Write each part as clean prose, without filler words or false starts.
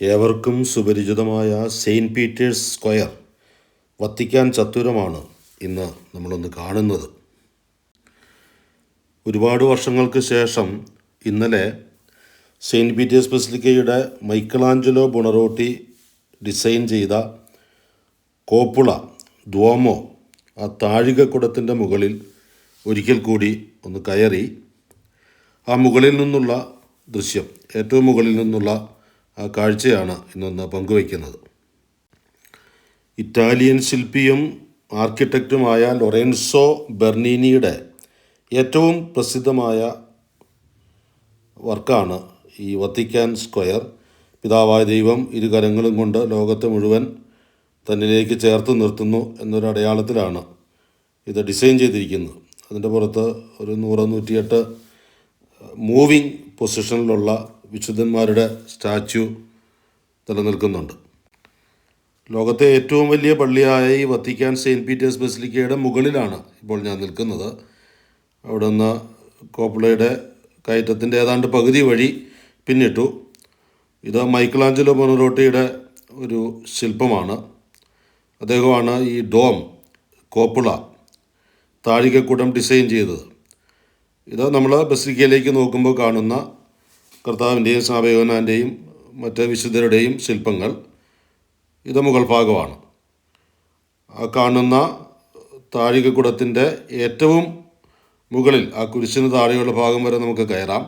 ഏവർക്കും സുപരിചിതമായ saint Peter's square Vatican ചത്തുരമാണ് ഇന്ന് നമ്മളൊന്ന് കാണുന്നത്. ഒരുപാട് വർഷങ്ങൾക്ക് ശേഷം ഇന്നലെ സെയിൻറ്റ് പീറ്റേഴ്സ് ബസിലിക്കയുടെ മൈക്കലാഞ്ചലോ ബുണറോട്ടി ഡിസൈൻ ചെയ്ത കോപ്പുള ദ്വോമോ ആ താഴികക്കുടത്തിൻ്റെ മുകളിൽ ഒരിക്കൽ കൂടി ഒന്ന് കയറി ആ മുകളിൽ നിന്നുള്ള ദൃശ്യം, ഏറ്റവും മുകളിൽ നിന്നുള്ള ആ കാഴ്ചയാണ് ഇന്നൊന്ന് പങ്കുവയ്ക്കുന്നത്. ഇറ്റാലിയൻ ശില്പിയും ആർക്കിടെക്റ്റുമായ ലൊറെൻസോ ബെർണീനിയുടെ ഏറ്റവും പ്രസിദ്ധമായ വർക്കാണ് ഈ വത്തിക്കാൻ സ്ക്വയർ. പിതാവായ ദൈവം ഇരു കരങ്ങളും കൊണ്ട് ലോകത്തെ മുഴുവൻ തന്നിലേക്ക് ചേർത്ത് നിർത്തുന്നു എന്നൊരു അടയാളത്തിലാണ് ഇത് ഡിസൈൻ ചെയ്തിരിക്കുന്നത്. അതിൻ്റെ പുറത്ത് ഒരു 100-108 മൂവിങ് പൊസിഷനിലുള്ള വിശുദ്ധന്മാരുടെ സ്റ്റാച്യു നിലനിൽക്കുന്നുണ്ട്. ലോകത്തെ ഏറ്റവും വലിയ പള്ളിയായ ഈ വത്തിക്കാൻ സെയിൻറ്റ് പീറ്റേഴ്സ് ബസിലിക്കയുടെ മുകളിലാണ് ഇപ്പോൾ ഞാൻ നിൽക്കുന്നത്. അവിടെ നിന്ന് കോപ്പുളയുടെ കയറ്റത്തിൻ്റെ ഏതാണ്ട് പകുതി വഴി പിന്നിട്ടു. ഇത് മൈക്കലാഞ്ചലോ ബുണറോട്ടിയുടെ ഒരു ശില്പമാണ്. അദ്ദേഹമാണ് ഈ ഡോം കോപ്പുള താഴികക്കുടം ഡിസൈൻ ചെയ്തത്. ഇത് നമ്മൾ ബസിലിക്കയിലേക്ക് നോക്കുമ്പോൾ കാണുന്ന കർത്താവിൻ്റെയും സ്നാപയോഹന്നാൻ്റെയും മറ്റ് വിശുദ്ധരുടെയും ശില്പങ്ങൾ. ഇത് മുകൾ ഭാഗമാണ്. ആ കാണുന്ന താഴികക്കുടത്തിൻ്റെ ഏറ്റവും മുകളിൽ ആ കുരിശിന് താഴെയുള്ള ഭാഗം വരെ നമുക്ക് കയറാം.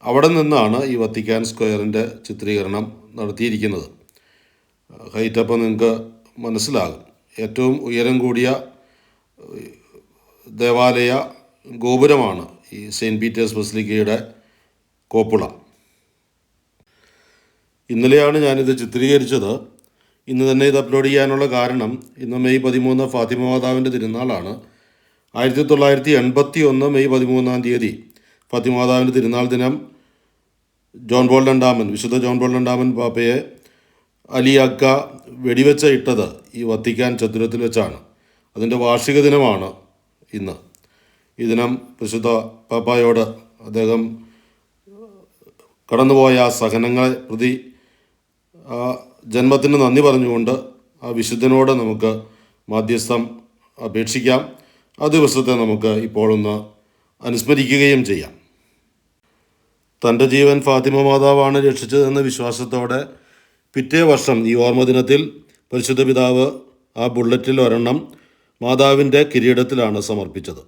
അവിടെ നിന്നാണ് ഈ വത്തിക്കാൻ സ്ക്വയറിൻ്റെ ചിത്രീകരണം നടത്തിയിരിക്കുന്നത്. ഹൈറ്റപ്പം നിങ്ങൾക്ക് മനസ്സിലാകും. ഏറ്റവും ഉയരം കൂടിയ ദേവാലയ ഗോപുരമാണ് ഈ സെയിൻറ്റ് പീറ്റേഴ്സ് ബസിലിക്കയുടെ കോപ്പുള. ഇന്നലെയാണ് ഞാനിത് ചിത്രീകരിച്ചത്. ഇന്ന് തന്നെ ഇത് അപ്ലോഡ് ചെയ്യാനുള്ള കാരണം, ഇന്ന് മെയ് 13 ഫാത്തിമ മാതാവിൻ്റെ തിരുനാളാണ്. 1981 മെയ് 13 ഫാത്തിമ മാതാവിൻ്റെ തിരുനാൾ ദിനം ജോൺ പോൾ രണ്ടാമൻ, വിശുദ്ധ ജോൺ പോൾ രണ്ടാമൻ പാപ്പയെ അലി അക്ക വെടിവെച്ച ഇട്ടത് ഈ വത്തിക്കാൻ ചത്തുരത്തിൽ വെച്ചാണ്. അതിൻ്റെ വാർഷിക ദിനമാണ് ഇന്ന്. ഈ ദിനം പരിശുദ്ധ പാപ്പായോട് അദ്ദേഹം കടന്നുപോയ ആ സഹനങ്ങളെ പ്രതി ആ ജന്മത്തിന് നന്ദി പറഞ്ഞുകൊണ്ട് ആ വിശുദ്ധനോട് നമുക്ക് മാധ്യസ്ഥം അപേക്ഷിക്കാം. ആ ദിവസത്തെ നമുക്ക് ഇപ്പോഴൊന്ന് അനുസ്മരിക്കുകയും ചെയ്യാം. തൻ്റെ ജീവൻ ഫാത്തിമ മാതാവാണ് രക്ഷിച്ചതെന്ന വിശ്വാസത്തോടെ പിറ്റേ വർഷം ഈ ഓർമ്മ ദിനത്തിൽ പരിശുദ്ധ പിതാവ് ആ ബുള്ളറ്റിൽ ഒരെണ്ണം മാതാവിൻ്റെ കിരീടത്തിലാണ് സമർപ്പിച്ചത്.